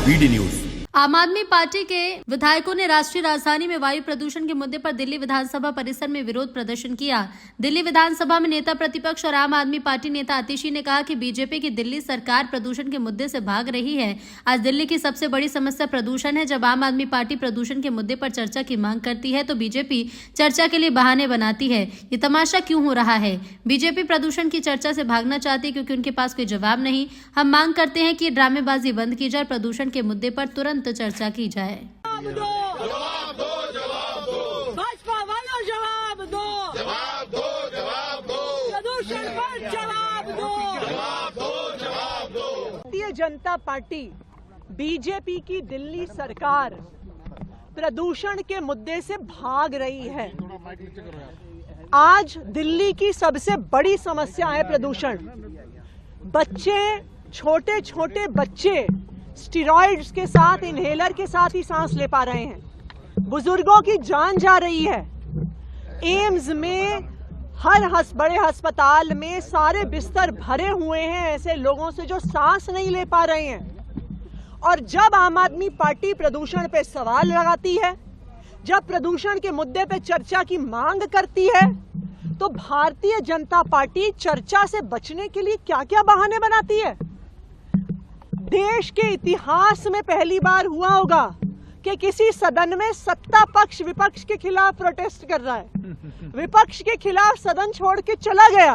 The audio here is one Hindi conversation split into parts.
BD news. आम आदमी पार्टी के विधायकों ने राष्ट्रीय राजधानी में वायु प्रदूषण के मुद्दे पर दिल्ली विधानसभा परिसर में विरोध प्रदर्शन किया। दिल्ली विधानसभा में नेता प्रतिपक्ष और आम आदमी पार्टी नेता आतिशी ने कहा कि बीजेपी की दिल्ली सरकार प्रदूषण के मुद्दे से भाग रही है। आज दिल्ली की सबसे बड़ी समस्या प्रदूषण है। जब आम आदमी पार्टी प्रदूषण के मुद्दे पर चर्चा की मांग करती है तो बीजेपी चर्चा के लिए बहाने बनाती है। ये तमाशा क्यों हो रहा है? बीजेपी प्रदूषण की चर्चा से भागना चाहती है क्योंकि उनके पास कोई जवाब नहीं। हम मांग करते हैं कि ये ड्रामेबाजी बंद की जाए, प्रदूषण के मुद्दे पर तुरंत चर्चा की जाए। जवाब दो, प्रदूषण पर जवाब दो। भारतीय जनता पार्टी बीजेपी की दिल्ली सरकार प्रदूषण के मुद्दे से भाग रही है। आज दिल्ली की सबसे बड़ी समस्या है प्रदूषण। बच्चे, छोटे छोटे बच्चे स्टेरॉइड्स के साथ, इनहेलर के साथ ही सांस ले पा रहे हैं। बुजुर्गों की जान जा रही है। एम्स में, हर बड़े अस्पताल में सारे बिस्तर भरे हुए हैं ऐसे लोगों से जो सांस नहीं ले पा रहे हैं। और जब आम आदमी पार्टी प्रदूषण पे सवाल लगाती है, जब प्रदूषण के मुद्दे पे चर्चा की मांग करती है, तो भारतीय जनता पार्टी चर्चा से बचने के लिए क्या क्या बहाने बनाती है। देश के इतिहास में पहली बार हुआ होगा कि किसी सदन में सत्ता पक्ष विपक्ष के खिलाफ प्रोटेस्ट कर रहा है, विपक्ष के खिलाफ सदन छोड़ के चला गया।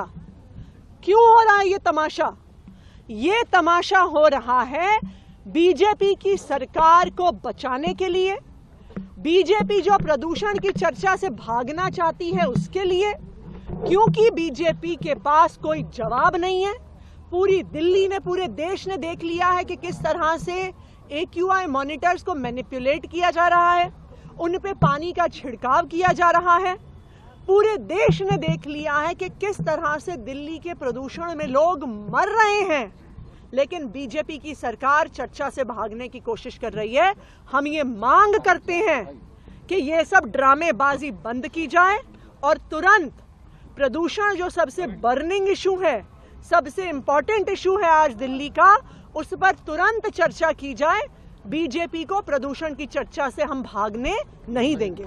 क्यों हो रहा है ये तमाशा? ये तमाशा हो रहा है बीजेपी की सरकार को बचाने के लिए। बीजेपी जो प्रदूषण की चर्चा से भागना चाहती है उसके लिए, क्योंकि बीजेपी के पास कोई जवाब नहीं है। पूरी दिल्ली ने, पूरे देश ने देख लिया है कि किस तरह से AQI मॉनिटर्स को मैनिपुलेट किया जा रहा है, उन पे पानी का छिड़काव किया जा रहा है। पूरे देश ने देख लिया है कि किस तरह से दिल्ली के प्रदूषण में लोग मर रहे हैं। लेकिन बीजेपी की सरकार चर्चा से भागने की कोशिश कर रही है। हम ये मांग करते हैं कि ये सब ड्रामेबाजी बंद की जाए और तुरंत प्रदूषण जो सबसे बर्निंग इशू है, सबसे इंपॉर्टेंट इशू है आज दिल्ली का, उस पर तुरंत चर्चा की जाए। बीजेपी को प्रदूषण की चर्चा से हम भागने नहीं देंगे।